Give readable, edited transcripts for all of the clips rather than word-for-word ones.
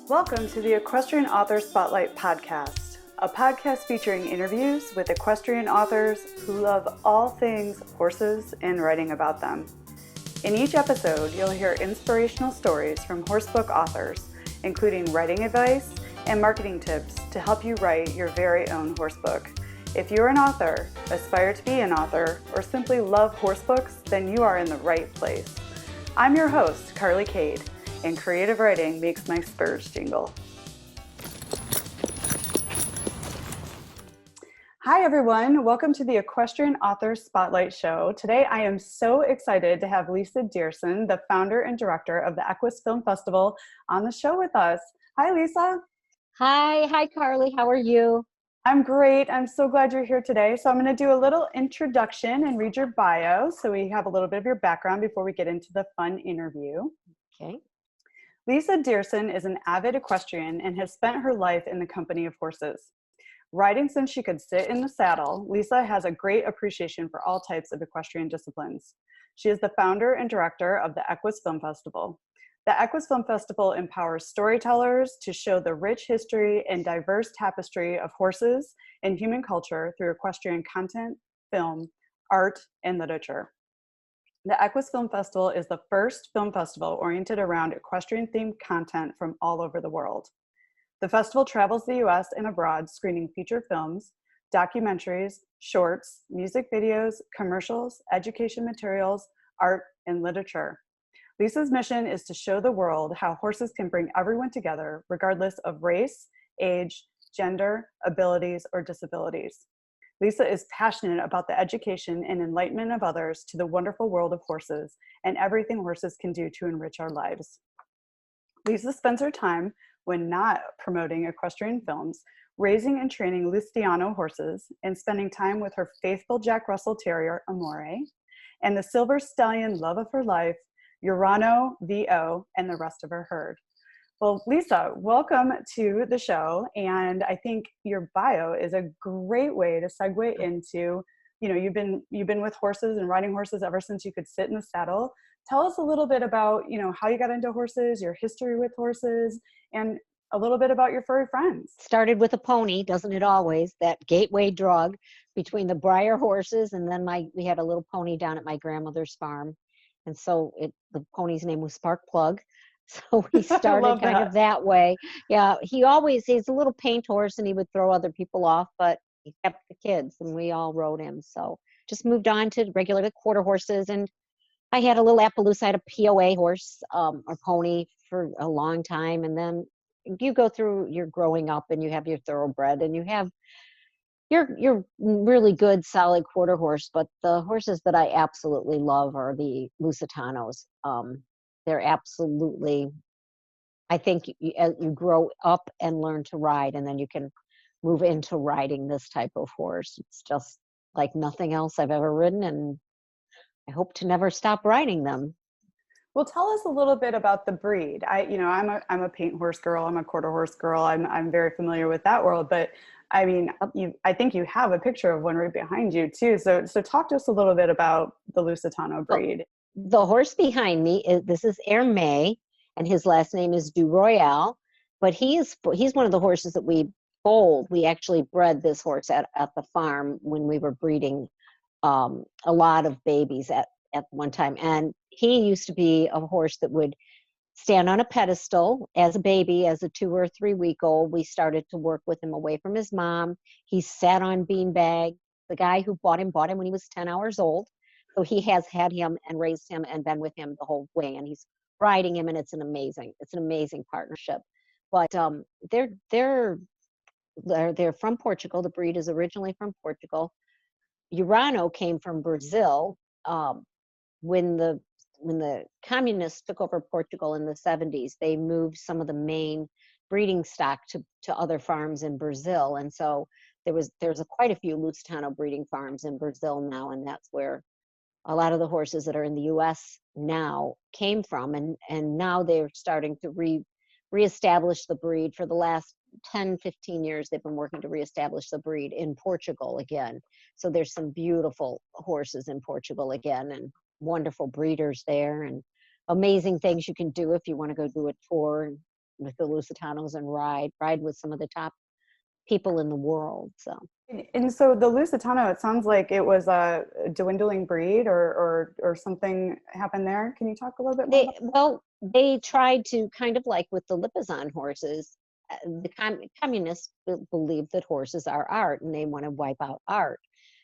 Welcome to the Equestrian Author Spotlight podcast, a podcast featuring interviews with equestrian authors who love all things horses and writing about them. In each episode, you'll hear inspirational stories from horsebook authors, including writing advice and marketing tips to help you write your very own horsebook. If you're an author, aspire to be an author, or simply love horsebooks, then you are in the right place. I'm your host, Kade, and creative writing makes my spurs jingle. Hi everyone, welcome to the Equestrian Author Spotlight Show. Today I am so excited to have Lisa Diersen, the founder and director of the EQUUS Film Festival, on the show with us. Hi Lisa. Hi Carly, how are you? I'm great. I'm so glad you're here today. So I'm going to do a little introduction and read your bio so we have a little bit of your background before we get into the fun interview. Okay. Lisa Diersen is an avid equestrian and has spent her life in the company of horses. Riding since she could sit in the saddle, Lisa has a great appreciation for all types of equestrian disciplines. She is the founder and director of the EQUUS Film Festival. The EQUUS Film Festival empowers storytellers to show the rich history and diverse tapestry of horses and human culture through equestrian content, film, art, and literature. The EQUUS Film Festival is the first film festival oriented around equestrian-themed content from all over the world. The festival travels the U.S. and abroad, screening feature films, documentaries, shorts, music videos, commercials, education materials, art, and literature. Lisa's mission is to show the world how horses can bring everyone together, regardless of race, age, gender, abilities, or disabilities. Lisa is passionate about the education and enlightenment of others to the wonderful world of horses and everything horses can do to enrich our lives. Lisa spends her time, when not promoting equestrian films, raising and training Lusitano horses and spending time with her faithful Jack Russell Terrier, Amore, and the silver stallion love of her life, Urano, VO, and the rest of her herd. Well, Lisa, welcome to the show. And I think your bio is a great way to segue into, you've been with horses and riding horses ever since you could sit in the saddle. Tell us a little bit about, how you got into horses, your history with horses, and a little bit about your furry friends. Started with a pony, doesn't it always? That gateway drug between the Breyer horses, and then we had a little pony down at my grandmother's farm. And so the pony's name was Spark Plug. So we started kind of that way. Yeah, he's a little paint horse and he would throw other people off, but he kept the kids and we all rode him. So just moved on to regular quarter horses. And I had a little Appaloosa, I had a POA horse or pony for a long time. And then you go through your growing up and you have your thoroughbred and you have you're really good, solid quarter horse, but the horses that I absolutely love are the Lusitanos. They're absolutely, I think you grow up and learn to ride, and then you can move into riding this type of horse. It's just like nothing else I've ever ridden, and I hope to never stop riding them. Well, tell us a little bit about the breed. I'm a paint horse girl. I'm a quarter horse girl. I'm very familiar with that world, but I mean, I think you have a picture of one right behind you too. So talk to us a little bit about the Lusitano breed. The horse behind me this is Hermé, and his last name is Du Royale. But he's one of the horses that we foaled. We actually bred this horse at the farm when we were breeding a lot of babies at one time. And he used to be a horse that would stand on a pedestal as a baby, as a 2 or 3 week old. We started to work with him away from his mom. He sat on beanbag. The guy who bought him when he was 10 hours old. So he has had him and raised him and been with him the whole way. And he's riding him, and it's an amazing partnership. But they're from Portugal. The breed is originally from Portugal. Urano came from Brazil. When the communists took over Portugal in the 70s, they moved some of the main breeding stock to other farms in Brazil. And so there's quite a few Lusitano breeding farms in Brazil now, and that's where a lot of the horses that are in the U.S. now came from. And now they're starting to reestablish the breed. For the last 10, 15 years, they've been working to reestablish the breed in Portugal again. So there's some beautiful horses in Portugal again, and wonderful breeders there, and amazing things you can do if you want to go do a tour. with the Lusitanos and ride with some of the top people in the world. So. And so the Lusitano, it sounds like it was a dwindling breed, or something happened there. Can you talk a little bit more about that? They tried to, kind of like with the Lipizan horses, the communists believe that horses are art and they want to wipe out art.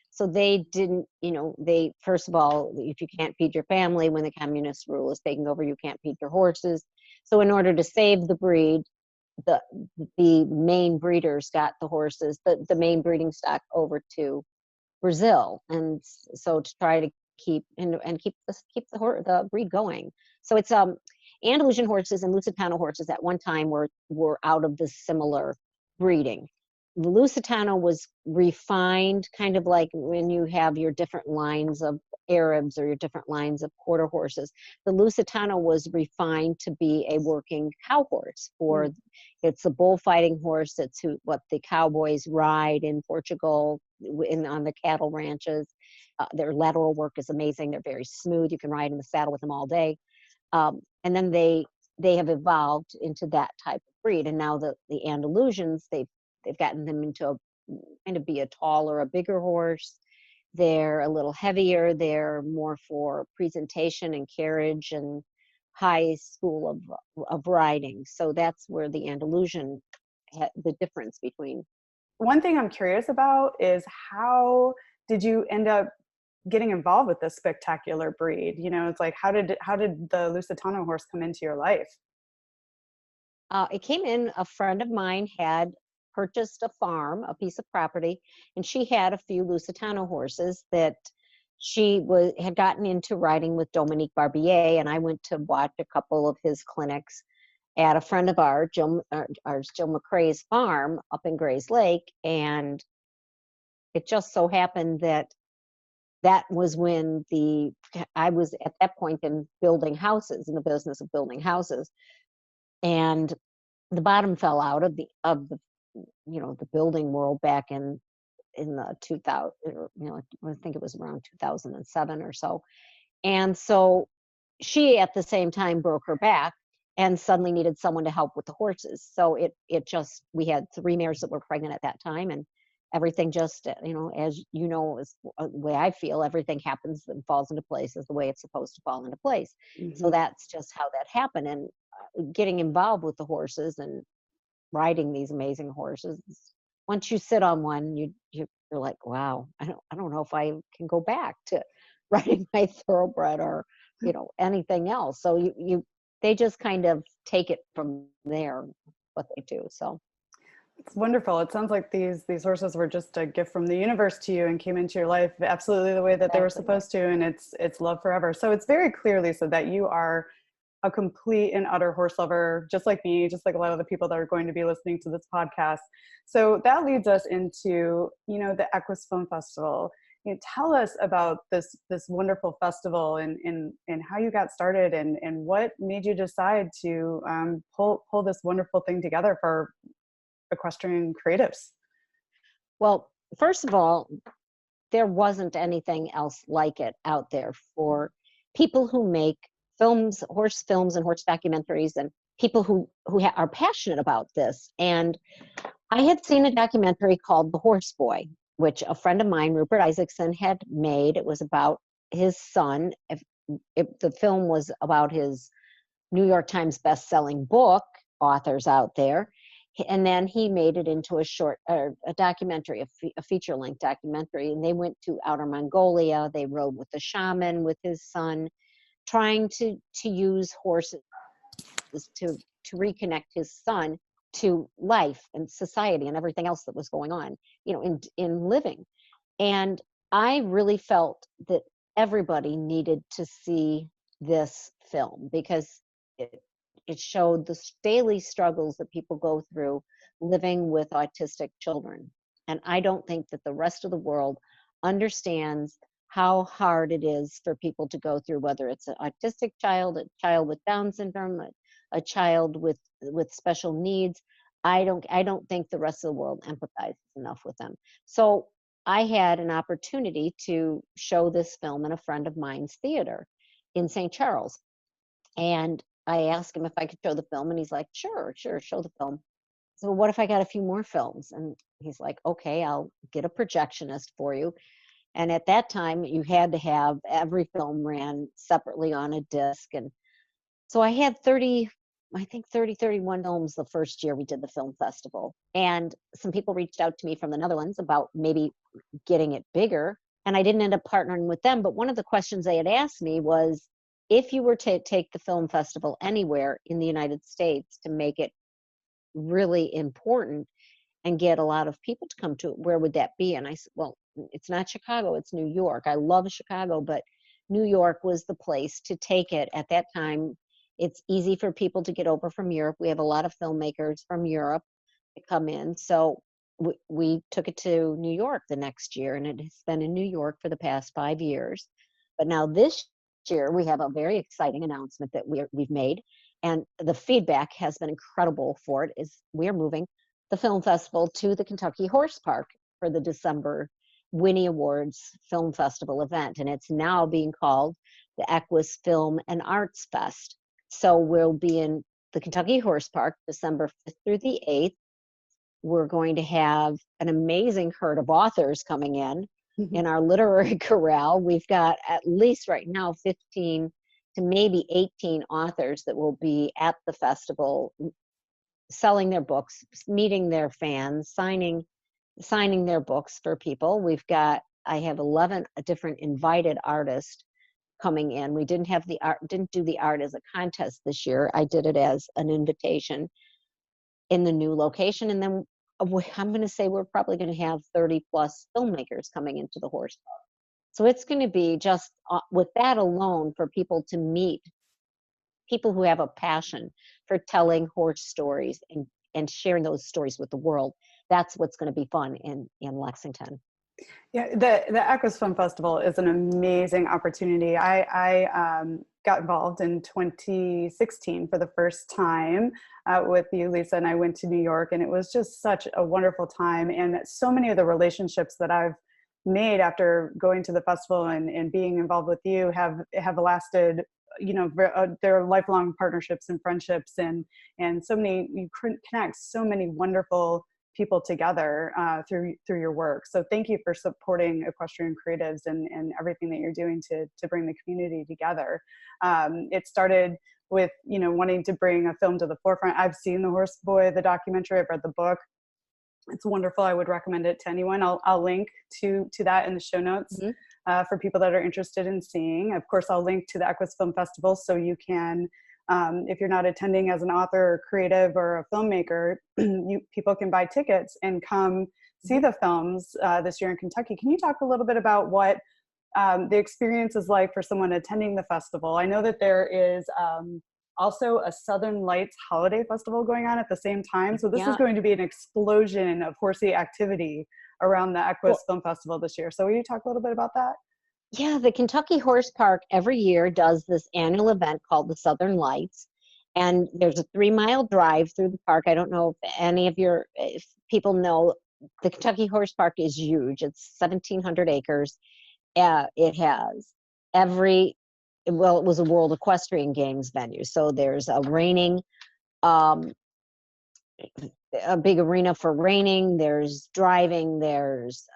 So they didn't, they, first of all, if you can't feed your family when the communist rule is taking over, you can't feed your horses. So in order to save the breed, the main breeders got the horses, the main breeding stock, over to Brazil, and so to try to keep the breed going. So it's Andalusian horses and Lusitano horses at one time were out of the similar breeding. The Lusitano was refined, kind of like when you have your different lines of Arabs or your different lines of quarter horses. The Lusitano was refined to be a working cow horse. It's a bullfighting horse. It's what the cowboys ride in Portugal on the cattle ranches. Their lateral work is amazing. They're very smooth. You can ride in the saddle with them all day. And then they have evolved into that type of breed. And now the Andalusians, they've gotten them into kind of be a taller, a bigger horse. They're a little heavier. They're more for presentation and carriage and high school of riding. So that's where the Andalusian, the difference between. One thing I'm curious about is, how did you end up getting involved with this spectacular breed? It's like, how did the Lusitano horse come into your life? It came in, a friend of mine had purchased a farm, a piece of property, and she had a few Lusitano horses that she had gotten into riding with Dominique Barbier, and I went to watch a couple of his clinics at a friend of ours, Jill McCrae's farm up in Grays Lake, and it just so happened that was when I was at that point in building houses, in the business of building houses, and the bottom fell out of the the building world back in the 2000, I think it was around 2007 or so. And so she at the same time broke her back and suddenly needed someone to help with the horses. So we had 3 mares that were pregnant at that time, and everything just, as is the way I feel, everything happens and falls into place as the way it's supposed to fall into place. Mm-hmm. So that's just how that happened. And getting involved with the horses and riding these amazing horses, once you sit on one, you're like, wow, I don't know if I can go back to riding my thoroughbred or anything else. So they just kind of take it from there, what they do. So it's wonderful. It sounds like these horses were just a gift from the universe to you and came into your life absolutely the way that they were supposed to, and it's love forever. So it's very clear, Lisa, that you are a complete and utter horse lover, just like me, just like a lot of the people that are going to be listening to this podcast. So that leads us into, the EQUUS Film Festival. Tell us about this wonderful festival and how you got started, and what made you decide to pull this wonderful thing together for equestrian creatives. Well, first of all, there wasn't anything else like it out there for people who make films, horse films and horse documentaries, and people who are passionate about this. And I had seen a documentary called The Horse Boy, which a friend of mine, Rupert Isaacson, had made. It was about his son. The film was about his New York Times best-selling book, authors out there. And then he made it into a documentary, a feature-length documentary. And they went to Outer Mongolia. They rode with the shaman with his son, trying to use horses to reconnect his son to life and society and everything else that was going on, in living. And I really felt that everybody needed to see this film because it showed the daily struggles that people go through living with autistic children. And I don't think that the rest of the world understands how hard it is for people to go through, whether it's an autistic child, a child with Down syndrome, a child with special needs. I don't think the rest of the world empathizes enough with them. So I had an opportunity to show this film in a friend of mine's theater in St. Charles. And I asked him if I could show the film, and he's like, sure, show the film. So what if I got a few more films? And he's like, okay, I'll get a projectionist for you. And at that time, you had to have every film ran separately on a disc. And so I had 30, I think 31 films the first year we did the film festival. And some people reached out to me from the Netherlands about maybe getting it bigger. And I didn't end up partnering with them. But one of the questions they had asked me was, if you were to take the film festival anywhere in the United States to make it really important and get a lot of people to come to it, where would that be? And I said, well, it's not Chicago, it's New York. I love Chicago, but New York was the place to take it at that time. It's easy for people to get over from Europe. We have a lot of filmmakers from Europe that come in. So we took it to New York the next year, and it has been in New York for the past 5 years. But now this year, we have a very exciting announcement that we've made, and the feedback has been incredible for it, is we're moving the film festival to the Kentucky Horse Park for the December WINNIE Awards Film Festival event. And it's now being called the EQUUS Film and Arts Fest. So we'll be in the Kentucky Horse Park December 5th through the 8th. We're going to have an amazing herd of authors coming in our Literary Corral. We've got at least right now 15 to maybe 18 authors that will be at the festival, selling their books, meeting their fans, signing their books for people. I have 11 different invited artists coming in. We didn't do the art as a contest this year. I did it as an invitation in the new location. And then I'm going to say we're probably going to have 30 plus filmmakers coming into the horse park. So it's going to be just with that alone, for people to meet people who have a passion for telling horse stories and sharing those stories with the world. That's what's going to be fun in Lexington. Yeah, the EQUUS Film Festival is an amazing opportunity. I got involved in 2016 for the first time with you, Lisa, and I went to New York, and it was just such a wonderful time. And so many of the relationships that I've made after going to the festival and being involved with you have lasted, they're lifelong partnerships and friendships, and so many, you connect so many wonderful people together through your work. So thank you for supporting equestrian creatives and everything that you're doing to bring the community together. It started with, wanting to bring a film to the forefront. I've seen The Horse Boy, the documentary, I've read the book. It's wonderful. I would recommend it to anyone. I'll link to that in the show notes for people that are interested in seeing. Of course, I'll link to the EQUUS Film Festival, so you can, if you're not attending as an author or creative or a filmmaker, people can buy tickets and come see the films this year in Kentucky. Can you talk a little bit about what the experience is like for someone attending the festival? I know that there is also a Southern Lights Holiday Festival going on at the same time. So this is going to be an explosion of horsey activity around the EQUUS Film Festival this year. So will you talk a little bit about that? Yeah, the Kentucky Horse Park every year does this annual event called the Southern Lights. And there's a 3-mile drive through the park. I don't know if people know, the Kentucky Horse Park is huge. It's 1,700 acres. It has it was a World Equestrian Games venue. So there's a big arena for reining, there's driving, there's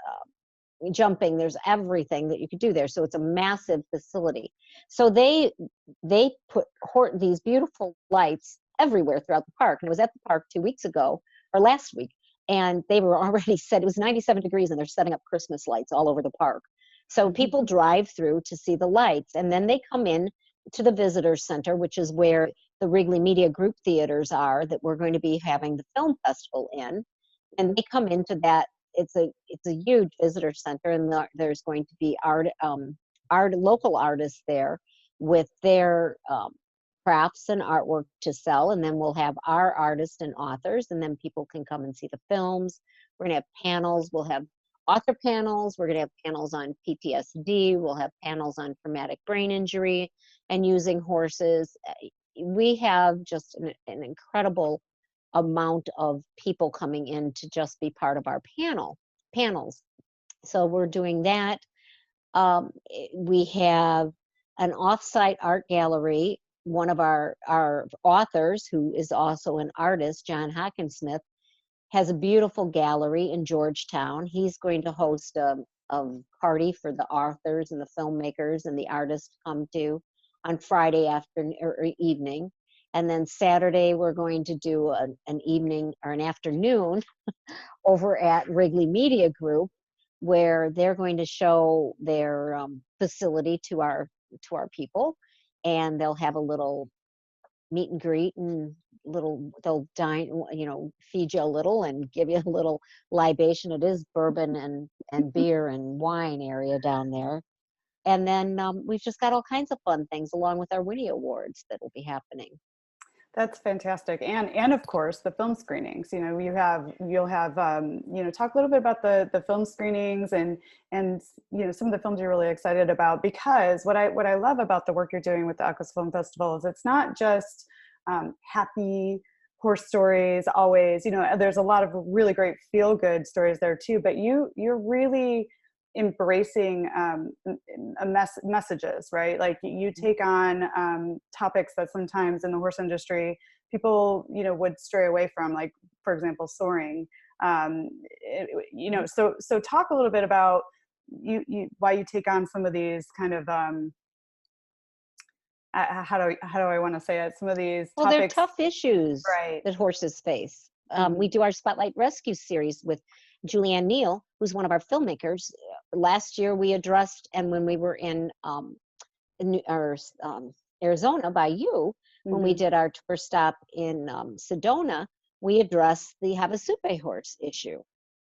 jumping, there's everything that you could do there. So it's a massive facility. So they put these beautiful lights everywhere throughout the park. And I was at the park 2 weeks ago, or last week, and they were already set, it was 97 degrees, and they're setting up Christmas lights all over the park. So people drive through to see the lights, and then they come in to the visitor center, which is where the Wrigley Media Group theaters are that we're going to be having the film festival in. And they come into that. It's a huge visitor center, and there's going to be local artists there with their crafts and artwork to sell, and then we'll have our artists and authors, and then people can come and see the films. We're going to have panels. We'll have author panels. We're going to have panels on PTSD. We'll have panels on traumatic brain injury and using horses. We have just an incredible amount of people coming in to just be part of our panels. So we're doing that. We have an off-site art gallery one of our authors, who is also an artist, John Hawkinsmith, has a beautiful gallery in Georgetown. He's going to host a party for the authors and the filmmakers and the artists to come to on Friday afternoon or evening. And then Saturday, we're going to do an evening or an afternoon over at Wrigley Media Group, where they're going to show their facility to our people, and they'll have a little meet and greet and they'll dine, you know, feed you a little and give you a little libation. It is bourbon and beer and wine area down there. And then we've just got all kinds of fun things along with our WINNIE Awards that will be happening. That's fantastic. And of course the film screenings, you know, you'll have, you know, talk a little bit about the film screenings and, you know, some of the films you're really excited about, because what I love about the work you're doing with the EQUUS Film Festival is it's not just happy horse stories always, you know, there's a lot of really great feel-good stories there too, but you're really embracing messages, right? Like you take on topics that sometimes in the horse industry people, you know, would stray away from, like for example soaring. You know, so talk a little bit about why you take on some of these kind of how do I want to say it, some of these well topics. They're tough issues, right, that horses face. We do our Spotlight Rescue series with Julianne Neal, who's one of our filmmakers. Last year we addressed, and when we were in Arizona by you, when we did our tour stop in Sedona, we addressed the Havasupai horse issue.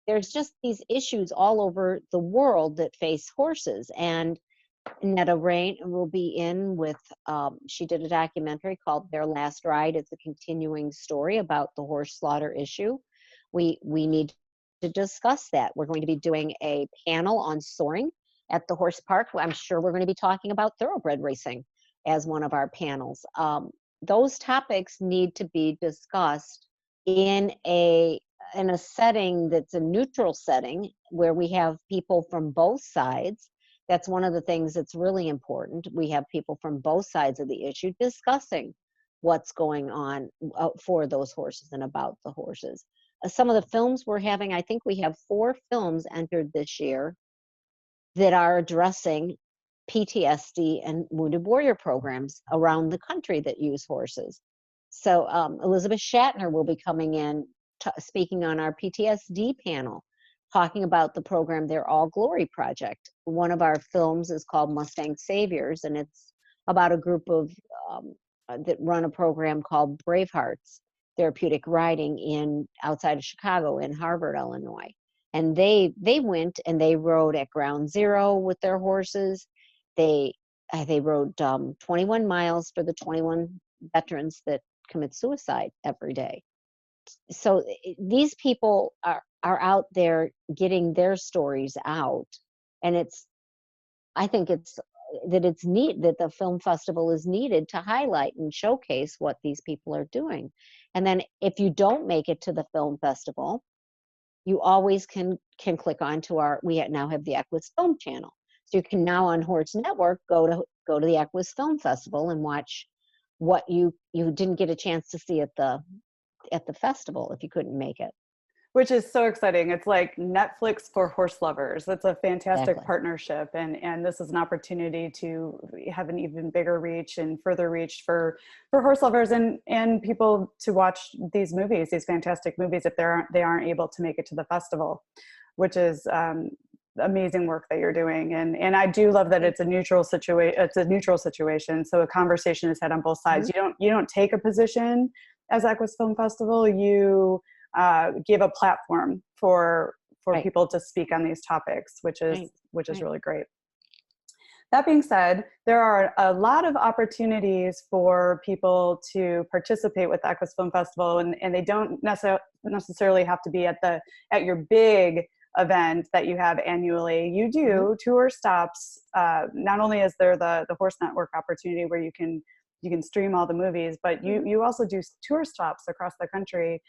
There's just these issues all over the world that face horses, and Netta Rain will be in with, she did a documentary called Their Last Ride. It's a continuing story about the horse slaughter issue. We need to discuss that. We're going to be doing a panel on soaring at the horse park. I'm sure we're going to be talking about thoroughbred racing as one of our panels. Those topics need to be discussed in a setting that's a neutral setting where we have people from both sides. That's one of the things that's really important. We have people from both sides of the issue discussing what's going on for those horses and about the horses. Some of the films we're having, I think we have 4 films entered this year that are addressing PTSD and wounded warrior programs around the country that use horses. So Elizabeth Shatner will be coming in speaking on our PTSD panel, talking about the program Their All Glory Project. One of our films is called Mustang Saviors, and it's about a group of that run a program called Bravehearts Therapeutic Riding outside of Chicago in Harvard, Illinois. And they went and they rode at Ground Zero with their horses. They rode 21 miles for the 21 veterans that commit suicide every day. So these people are out there getting their stories out, and I think it's neat that the film festival is needed to highlight and showcase what these people are doing. And then if you don't make it to the film festival, you always can click on to we now have the EQUUS Film channel. So you can now on Horse Network go to the EQUUS Film Festival and watch what you didn't get a chance to see at the festival if you couldn't make it. Which is so exciting. It's like Netflix for horse lovers. That's a fantastic Exactly. partnership. And this is an opportunity to have an even bigger reach and further reach for horse lovers and people to watch these movies, these fantastic movies, if they aren't able to make it to the festival, which is amazing work that you're doing. And I do love that it's a neutral situation. So a conversation is had on both sides. You don't take a position as EQUUS Film Festival. You give a platform for people to speak on these topics, which is really great. That being said, there are a lot of opportunities for people to participate with the EQUUS Film Festival, and they don't necessarily have to be at your big event that you have annually. You do tour stops. Not only is there the Horse Network opportunity where you can stream all the movies, but you also do tour stops across the country,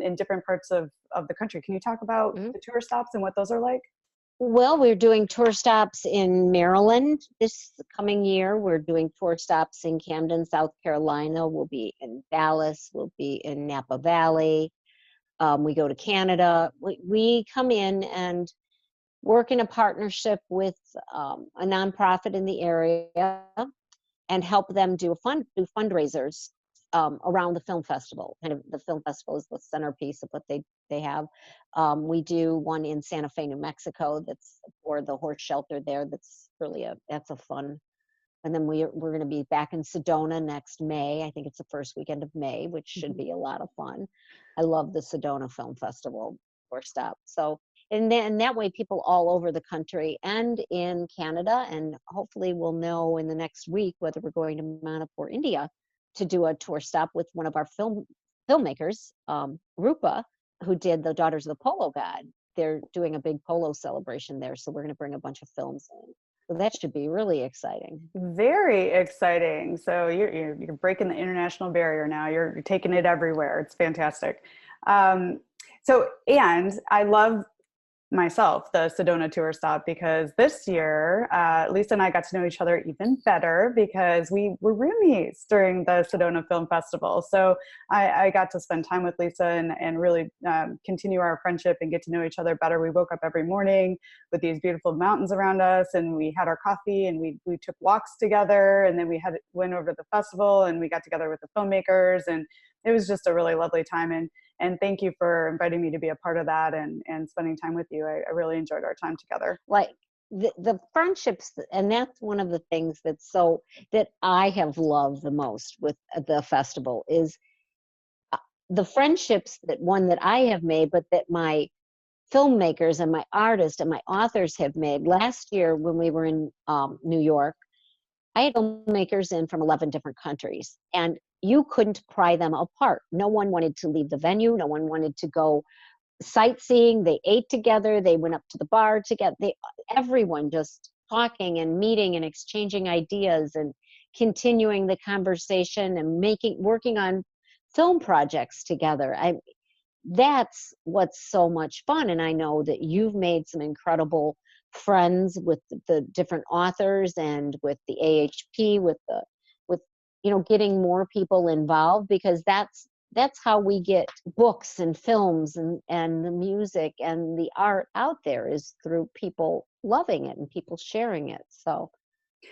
in different parts of the country. Can you talk about the tour stops and what those are like? Well, we're doing tour stops in Maryland this coming year. We're doing tour stops in Camden, South Carolina. We'll be in Dallas. We'll be in Napa Valley. We go to Canada. We come in and work in a partnership with a nonprofit in the area and help them do fundraisers around the film festival. Kind of the film festival is the centerpiece of what they have. We do one in Santa Fe, New Mexico. That's for the horse shelter there. That's a fun. And then we're going to be back in Sedona next May. I think it's the first weekend of May, which should be a lot of fun. I love the Sedona Film Festival or stop. So, and then that way people all over the country and in Canada, and hopefully we'll know in the next week whether we're going to Manipur, India, to do a tour stop with one of our filmmakers, Rupa, who did The Daughters of the Polo God. They're doing a big polo celebration there, so we're going to bring a bunch of films in. So that should be really exciting. Very exciting. So you're breaking the international barrier now. You're taking it everywhere. It's fantastic. And I love myself the Sedona tour stop because this year Lisa and I got to know each other even better because we were roomies during the Sedona Film Festival. So I got to spend time with Lisa and really continue our friendship and get to know each other better. We woke up every morning with these beautiful mountains around us, and we had our coffee, and we took walks together, and then we went over to the festival, and we got together with the filmmakers, and it was just a really lovely time. And thank you for inviting me to be a part of that and spending time with you. I really enjoyed our time together. Like the friendships, and that's one of the things that I have loved the most with the festival is the friendships that I have made, but that my filmmakers and my artists and my authors have made. Last year when we were in New York, I had filmmakers in from 11 different countries, and you couldn't pry them apart. No one wanted to leave the venue. No one wanted to go sightseeing. They ate together. They went up to the bar together. Everyone just talking and meeting and exchanging ideas and continuing the conversation and working on film projects together. That's what's so much fun. And I know that you've made some incredible friends with the different authors and with the AHP, with getting more people involved, because that's how we get books and films and the music and the art out there, is through people loving it and people sharing it. So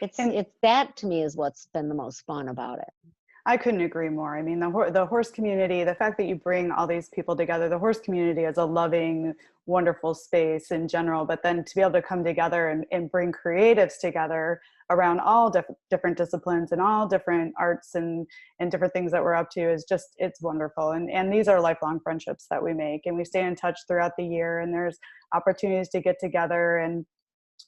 it's that to me is what's been the most fun about it. I couldn't agree more. I mean, the horse community, the fact that you bring all these people together, the horse community is a loving, wonderful space in general, but then to be able to come together and bring creatives together around all different disciplines and all different arts and different things that we're up to is just, it's wonderful. And these are lifelong friendships that we make, and we stay in touch throughout the year, and there's opportunities to get together. And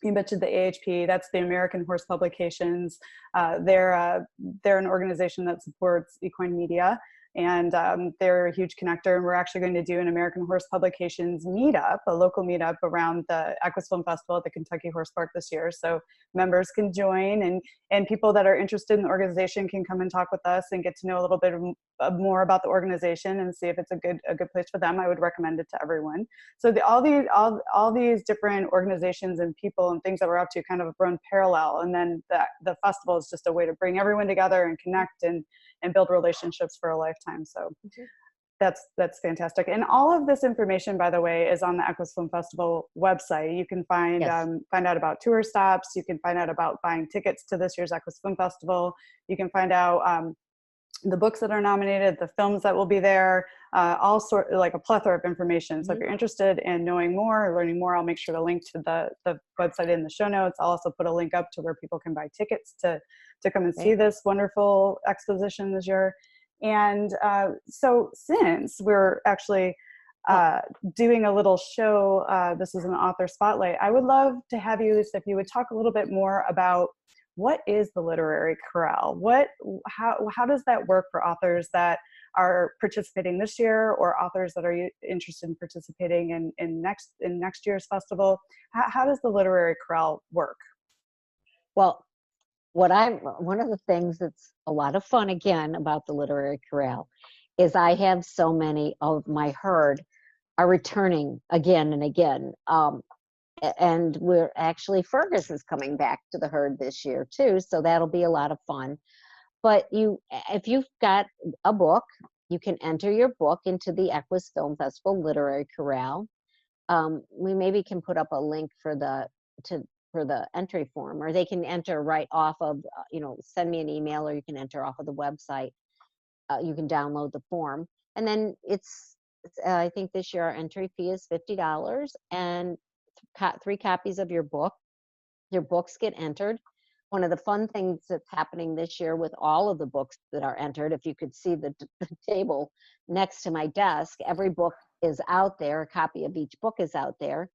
you mentioned the AHP, that's the American Horse Publications. They're an organization that supports equine media, and they're a huge connector. And we're actually going to do an American Horse Publications meetup, a local meetup around the EQUUS Film Festival at the Kentucky Horse Park this year. So members can join, and people that are interested in the organization can come and talk with us and get to know a little bit more about the organization and see if it's a good place for them. I would recommend it to everyone. So all these different organizations and people and things that we're up to kind of run parallel, and then the festival is just a way to bring everyone together and connect and build relationships for a lifetime. So that's fantastic. And all of this information, by the way, is on the EQUUS Film Festival website. You can find out about tour stops. You can find out about buying tickets to this year's EQUUS Film Festival. You can find out the books that are nominated, the films that will be there, like a plethora of information. So if you're interested in knowing more or learning more, I'll make sure to link to the website in the show notes. I'll also put a link up to where people can buy tickets to come and see this wonderful exposition this year. And so since we're actually doing a little show, this is an author spotlight, I would love to have you, if you would talk a little bit more about what is the Literary Corral? How does that work for authors that are participating this year, or authors that are interested in participating in next year's festival? How does the Literary Corral work? Well, one of the things that's a lot of fun again about the Literary Corral is I have so many of my herd are returning again and again. And we're actually, Fergus is coming back to the herd this year too, so that'll be a lot of fun. But if you've got a book, you can enter your book into the EQUUS Film Festival Literary Corral. We maybe can put up a link for the entry form, or they can enter right off of, send me an email, or you can enter off of the website. You can download the form, and then I think this year our entry fee is $50, and 3 copies of your book. Your books get entered. One of the fun things that's happening this year with all of the books that are entered, if you could see the table next to my desk, every book is out there. A copy of each book is out there,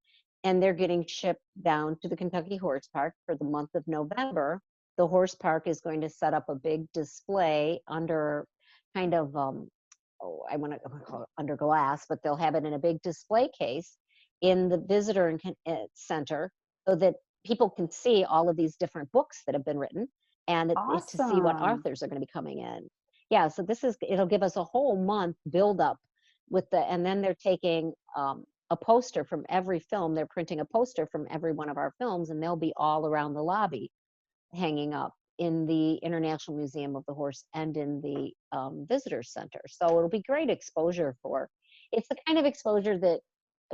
and they're getting shipped down to the Kentucky Horse Park for the month of November. The horse park is going to set up a big display under kind of, I want to call it under glass, but they'll have it in a big display case in the visitor center, so that people can see all of these different books that have been written, and to see what Awesome. authors are going to be coming in. Yeah, so it'll give us a whole month build up and then they're taking a poster from every film. They're printing a poster from every one of our films, and they'll be all around the lobby hanging up in the International Museum of the Horse and in the visitor center. So it'll be great exposure it's the kind of exposure that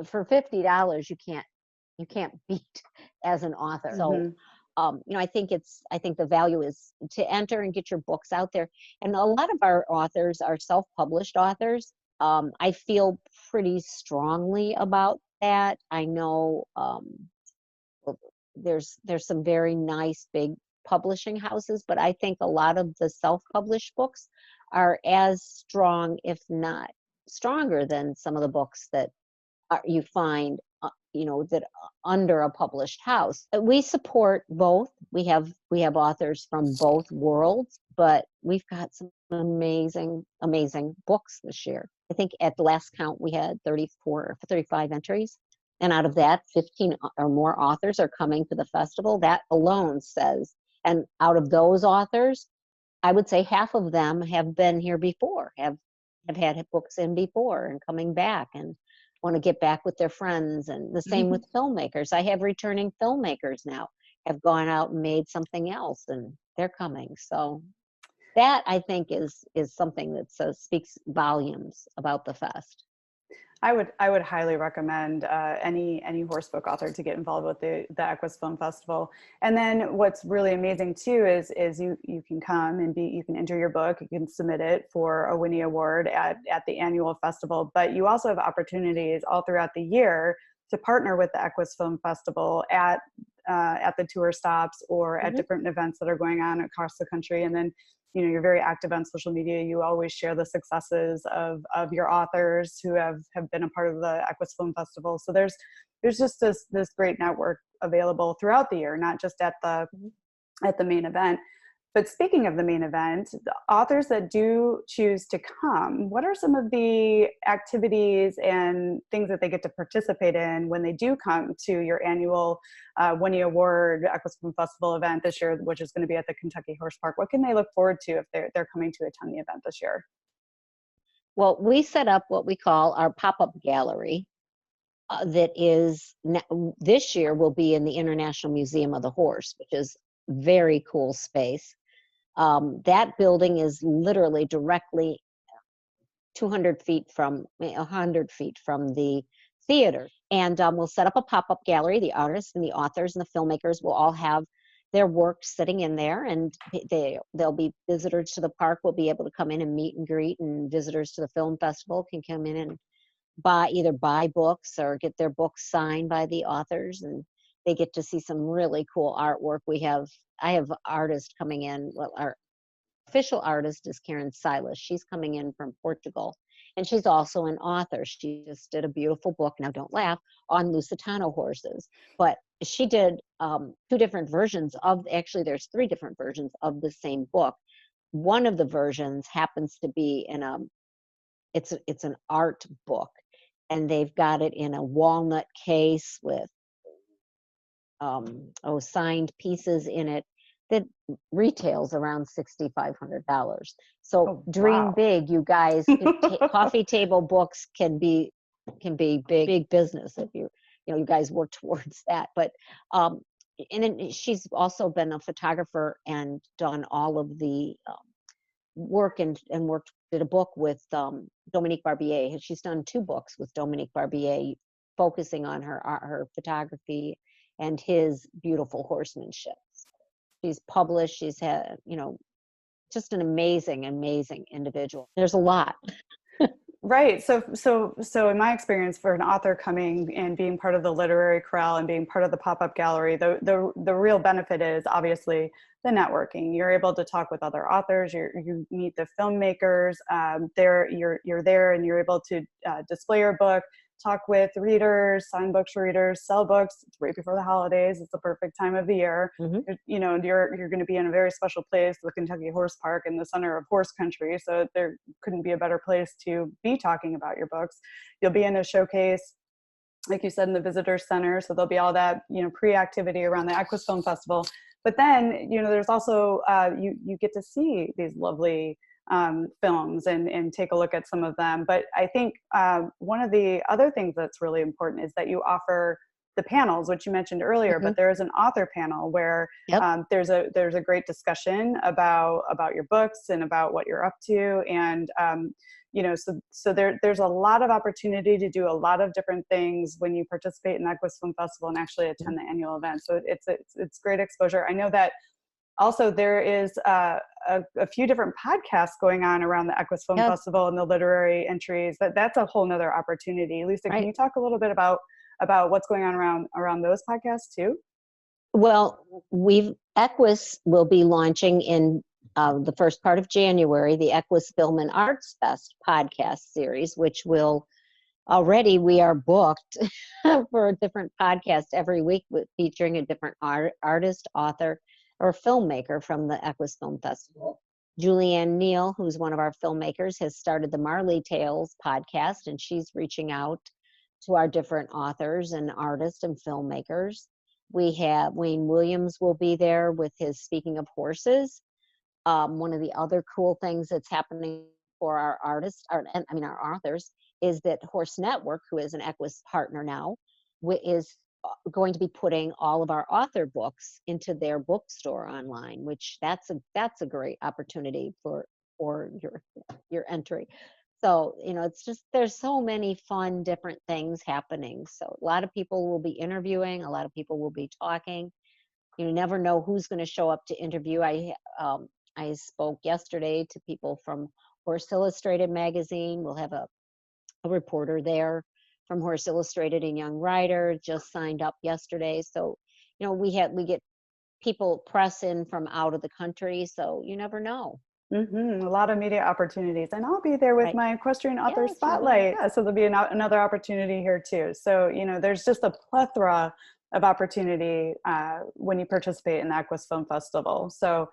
for $50 you can't beat as an author. So I think the value is to enter and get your books out there. And a lot of our authors are self-published authors. I feel pretty strongly about that. I know there's some very nice big publishing houses, but I think a lot of the self-published books are as strong, if not stronger, than some of the books that you find that under a published house. We support both. We have authors from both worlds, but we've got some amazing books this year. I think at the last count we had 34 or 35 entries, and out of that 15 or more authors are coming to the festival. That alone says, and out of those authors, I would say half of them have been here before, have had books in before and coming back and want to get back with their friends. And the same with filmmakers. I have returning filmmakers now, have gone out and made something else, and they're coming. So that, I think, is something that speaks volumes about the fest. I would highly recommend any horse book author to get involved with the EQUUS Film Festival. And then what's really amazing too is you can come and you can enter your book, you can submit it for a WINNIE Award at the annual festival, but you also have opportunities all throughout the year to partner with the EQUUS Film Festival at the tour stops or at different events that are going on across the country. And then you're very active on social media. You always share the successes of your authors who have been a part of the EQUUS Film Festival. So there's just this great network available throughout the year, not just at the main event. But speaking of the main event, the authors that do choose to come, what are some of the activities and things that they get to participate in when they do come to your annual WINNIE Award EQUUS Film Festival event this year, which is going to be at the Kentucky Horse Park? What can they look forward to if they're coming to attend the event this year? Well, we set up what we call our pop-up gallery that is, this year will be in the International Museum of the Horse, which is very cool space. That building is literally directly 100 feet from the theater. And we'll set up a pop-up gallery. The artists and the authors and the filmmakers will all have their work sitting in there, and they'll be visitors to the park will be able to come in and meet and greet, and visitors to the film festival can come in and either buy books or get their books signed by the authors, and they get to see some really cool artwork. I have artists coming in. Well, our official artist is Karen Silas. She's coming in from Portugal, and she's also an author. She just did a beautiful book, now don't laugh, on Lusitano horses. But she did 2 different versions actually there's 3 different versions of the same book. One of the versions happens to be it's an art book, and they've got it in a walnut case with signed pieces in it that retails around $6,500. So dream big, you guys. Coffee table books can be big business if you guys work towards that. But and then she's also been a photographer and done all of the work and worked, did a book with Dominique Barbier. She's done 2 books with Dominique Barbier, focusing on her photography and his beautiful horsemanship. She's published. She's had, just an amazing, amazing individual. There's a lot. Right. So in my experience, for an author coming and being part of the Literary Corral and being part of the pop-up gallery, the real benefit is obviously the networking. You're able to talk with other authors. You meet the filmmakers. You're there, and you're able to display your book, talk with readers, sign books for readers, sell books. It's right before the holidays. It's the perfect time of the year. Mm-hmm. You're going to be in a very special place, the Kentucky Horse Park, in the center of horse country. So there couldn't be a better place to be talking about your books. You'll be in a showcase, like you said, in the visitor center. So there'll be all that, pre-activity around the EQUUS Film Festival. But then, there's also, you get to see these lovely films and take a look at some of them. But I think one of the other things that's really important is that you offer the panels, which you mentioned earlier. Mm-hmm. But there is an author panel where there's a great discussion about your books and about what you're up to, and so there's a lot of opportunity to do a lot of different things when you participate in the EQUUS Film Festival and actually attend the annual event. So it's great exposure. I know that also there is a few different podcasts going on around the EQUUS Film Festival and the literary entries. That's a whole nother opportunity. Lisa, can you talk a little bit about what's going on around those podcasts too? Well, EQUUS will be launching in the first part of January, the EQUUS Film and Arts Fest podcast series, which will we are booked for a different podcast every week, featuring a different artist, author, or filmmaker from the EQUUS Film Festival. Julianne Neal, who's one of our filmmakers, has started the Marley Tales podcast, and she's reaching out to our different authors and artists and filmmakers. We have Wayne Williams will be there with his Speaking of Horses. One of the other cool things that's happening for our artists, our authors, is that Horse Network, who is an EQUUS partner now, is going to be putting all of our author books into their bookstore online, which that's a great opportunity for your entry. So, it's just, there's so many fun, different things happening. So a lot of people will be interviewing, a lot of people will be talking. You never know who's going to show up to interview. I spoke yesterday to people from Horse Illustrated magazine. We'll have a reporter there from Horse Illustrated and Young Rider just signed up yesterday. So, we get people press in from out of the country. So you never know. Mm-hmm. A lot of media opportunities, and I'll be there with my Equestrian Author Spotlight. So there'll be another opportunity here too. So, there's just a plethora of opportunity when you participate in the EQUUS Film Festival. So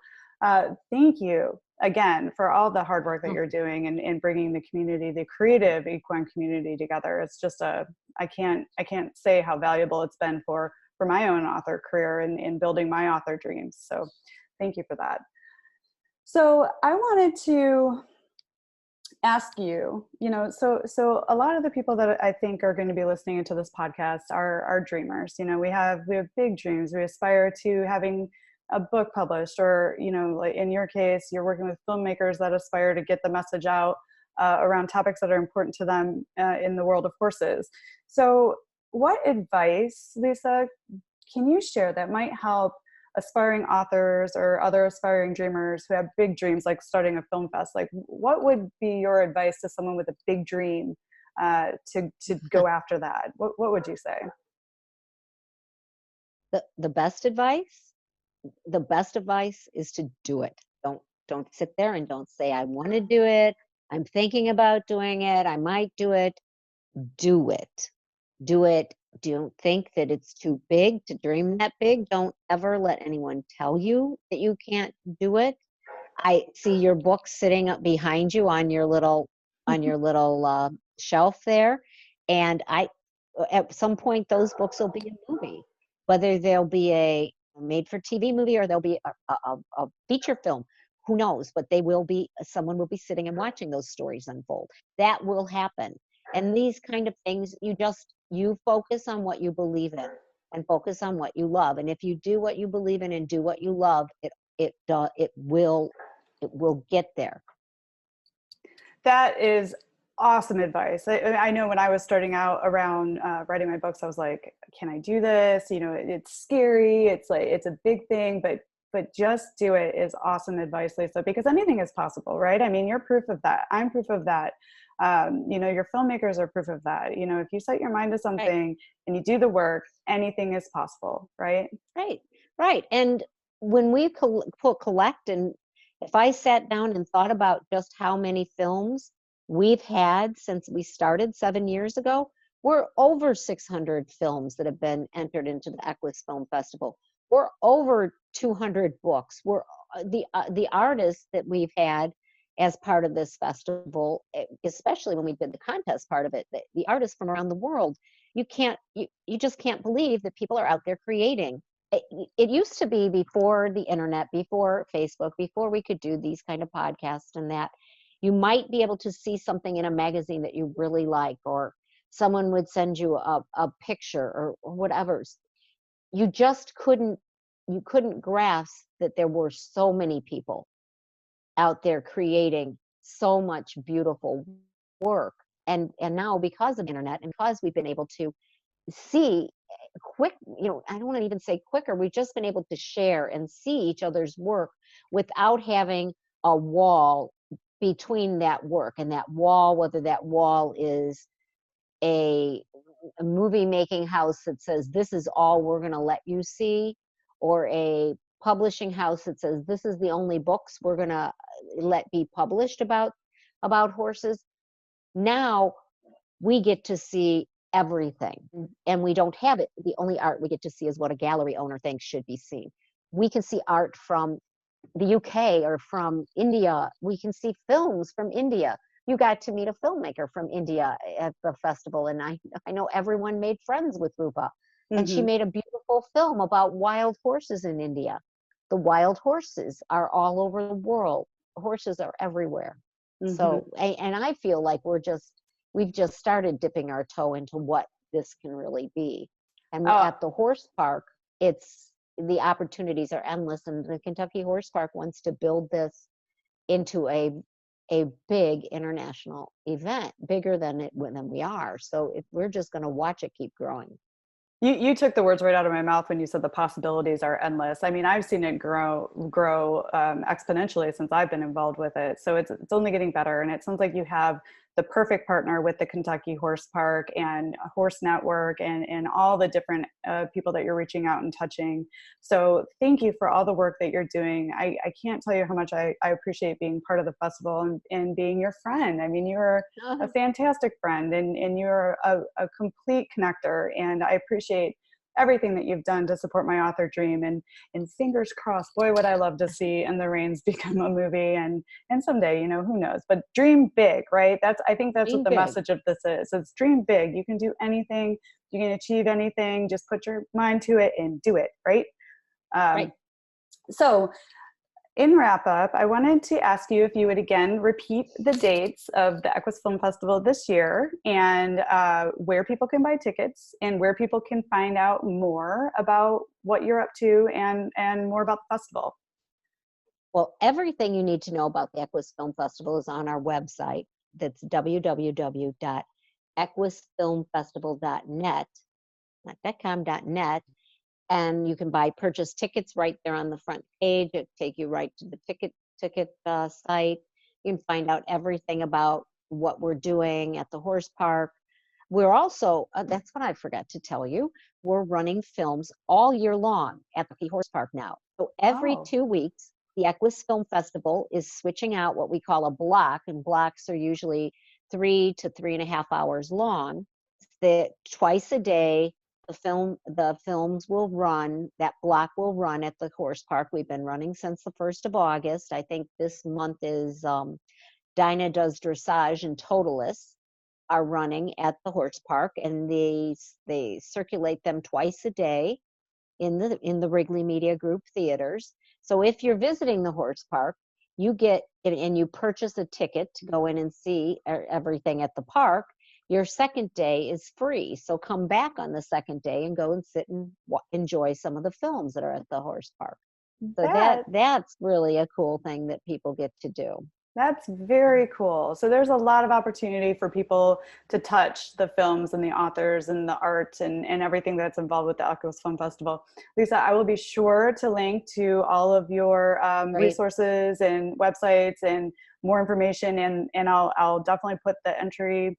thank you again for all the hard work that you're doing and bringing the community, the creative equine community together. It's just I can't say how valuable it's been for my own author career and in building my author dreams. So thank you for that. So I wanted to ask you, so a lot of the people that I think are going to be listening to this podcast are dreamers. We have big dreams. We aspire to having a book published, or, like in your case, you're working with filmmakers that aspire to get the message out around topics that are important to them in the world of horses. So what advice, Lisa, can you share that might help aspiring authors or other aspiring dreamers who have big dreams, like starting a film fest? Like, what would be your advice to someone with a big dream to go after that? What would you say? The best advice is to do it. Don't sit there and don't say, I want to do it, I'm thinking about doing it, I might do it. Do it. Don't think that it's too big to dream that big. Don't ever let anyone tell you that you can't do it. I see your book sitting up behind you on your little shelf there, and at some point those books will be a movie, whether they'll be a made-for-TV movie or there'll be a feature film. Who knows? But someone will be sitting and watching those stories unfold. That will happen. And these kind of things, you just You focus on what you believe in and focus on what you love. And if you do what you believe in and do what you love, it will get there. That is awesome advice. I know when I was starting out around writing my books, I was like, can I do this? You know, it's scary. It's like, it's a big thing, but just do it is awesome advice, Lisa, because anything is possible, right? I mean, you're proof of that. I'm proof of that. You know, your filmmakers are proof of that. You know, if you set your mind to something and you do the work, anything is possible, right? Right. And when we collect, and if I sat down and thought about just how many films we've had since we started 7 years ago, we're over 600 films that have been entered into the EQUUS Film Festival. We're over 200 books. We're the artists that we've had as part of this festival, especially when we did the contest part of it, the artists from around the world. You just can't believe that people are out there creating. It used to be, before the internet, before Facebook, before we could do these kind of podcasts and that, you might be able to see something in a magazine that you really like, or someone would send you a picture or whatever. You just couldn't grasp that there were so many people out there creating so much beautiful work. And now, because of the internet, and because we've been able to see quick, I don't want to even say quicker, we've just been able to share and see each other's work without having a wall between that work. And that wall, whether that wall is a movie making house that says this is all we're going to let you see, or a publishing house that says this is the only books we're going to let be published about horses. Now we get to see everything, and we don't have it. The only art we get to see is what a gallery owner thinks should be seen. We can see art from the UK or from India. We can see films from India. You got to meet a filmmaker from India at the festival, and I know everyone made friends with Rupa, and she made a beautiful film about wild horses in India. The wild horses are all over the world. Horses are everywhere. So, and I feel like we've just started dipping our toe into what this can really be. And at the horse park, the opportunities are endless, and the Kentucky Horse Park wants to build this into a big international event, bigger than we are. So we're just going to watch it keep growing. You took the words right out of my mouth when you said the possibilities are endless. I mean, I've seen it grow exponentially since I've been involved with it. So it's only getting better. And it sounds like you have the perfect partner with the Kentucky Horse Park and Horse Network and all the different people that you're reaching out and touching. So thank you for all the work that you're doing. I can't tell you how much I appreciate being part of the festival and being your friend. I mean, you're a fantastic friend, and you're a complete connector. And I appreciate everything that you've done to support my author dream, and fingers crossed, boy, would I love to see In the Reins become a movie, and someday, who knows, but dream big, right? I think that's what the message of this is. It's dream big. You can do anything, you can achieve anything, just put your mind to it and do it, right? Right. So in wrap up, I wanted to ask you if you would again repeat the dates of the EQUUS Film Festival this year, and where people can buy tickets, and where people can find out more about what you're up to and more about the festival. Well, everything you need to know about the EQUUS Film Festival is on our website. That's www.equusfilmfestival.net, not .com.net. And you can purchase tickets right there on the front page. It'll take you right to the ticket site. You can find out everything about what we're doing at the horse park. We're also, that's what I forgot to tell you, we're running films all year long at the horse park now. So every 2 weeks, the EQUUS Film Festival is switching out what we call a block, and blocks are usually 3 to 3.5 hours long. Twice a day, the films will run, that block will run at the horse park. We've been running since the 1st of August. I think this month is Dinah Does Dressage and Totalis are running at the horse park, and they circulate them twice a day in the Wrigley Media Group theaters. So if you're visiting the horse park, you get and you purchase a ticket to go in and see everything at the park, your second day is free. So come back on the second day and go and sit and enjoy some of the films that are at the horse park. So that's really a cool thing that people get to do. That's very cool. So there's a lot of opportunity for people to touch the films and the authors and the art and everything that's involved with the EQUUS Film Festival. Lisa, I will be sure to link to all of your resources and websites and more information, and I'll definitely put the entry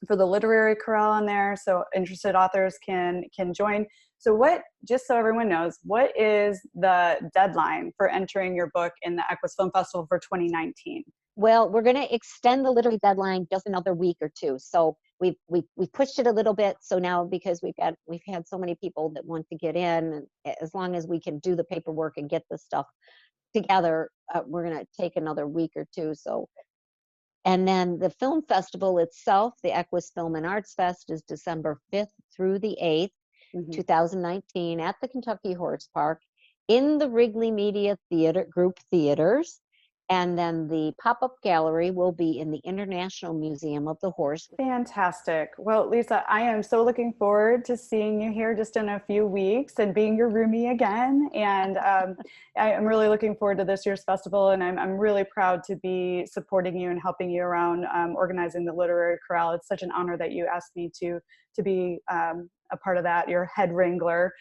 for the Literary Corral on there so interested authors can join. So just so everyone knows, what is the deadline for entering your book in the EQUUS Film Festival for 2019? Well, we're going to extend the literary deadline just another week or two. So we pushed it a little bit. So now, because we've had so many people that want to get in, and as long as we can do the paperwork and get this stuff together, we're going to take another week or two. So, and then the film festival itself, the EQUUS Film and Arts Fest, is December 5th through the 8th. 2019 at the Kentucky Horse Park in the Wrigley Media Theater Group Theaters. And then the pop-up gallery will be in the International Museum of the Horse. Fantastic. Well, Lisa, I am so looking forward to seeing you here just in a few weeks and being your roomie again. And I am really looking forward to this year's festival, and I'm really proud to be supporting you and helping you around organizing the Literary Corral. It's such an honor that you asked me to be a part of that, your head wrangler.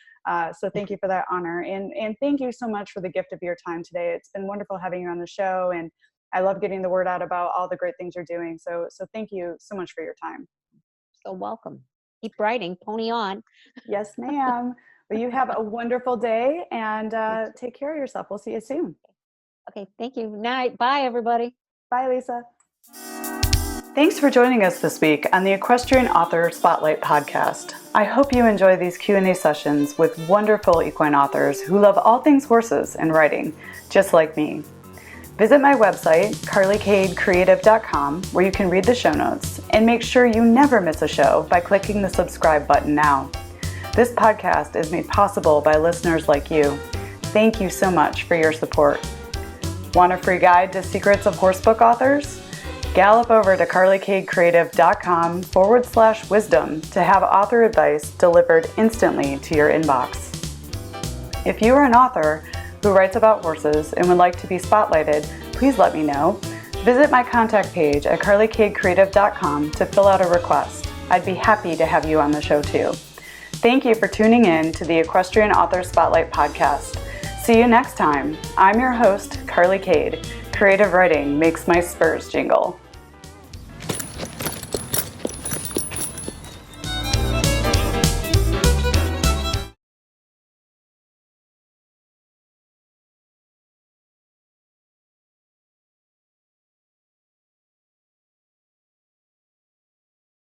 So thank you for that honor. And thank you so much for the gift of your time today. It's been wonderful having you on the show, and I love getting the word out about all the great things you're doing. So thank you so much for your time. So welcome. Keep writing, pony on. Yes, ma'am. Well, you have a wonderful day, and take care of yourself. We'll see you soon. Okay, thank you. Night. Bye, everybody. Bye, Lisa. Thanks for joining us this week on the Equestrian Author Spotlight podcast. I hope you enjoy these Q&A sessions with wonderful equine authors who love all things horses and riding, just like me. Visit my website, carlykadecreative.com, where you can read the show notes, and make sure you never miss a show by clicking the subscribe button now. This podcast is made possible by listeners like you. Thank you so much for your support. Want a free guide to secrets of horsebook authors? Gallop over to carlykadecreative.com/wisdom to have author advice delivered instantly to your inbox. If you are an author who writes about horses and would like to be spotlighted, please let me know. Visit my contact page at carlykadecreative.com to fill out a request. I'd be happy to have you on the show too. Thank you for tuning in to the Equestrian Author Spotlight podcast. See you next time. I'm your host, Carly Kade. Creative writing makes my spurs jingle.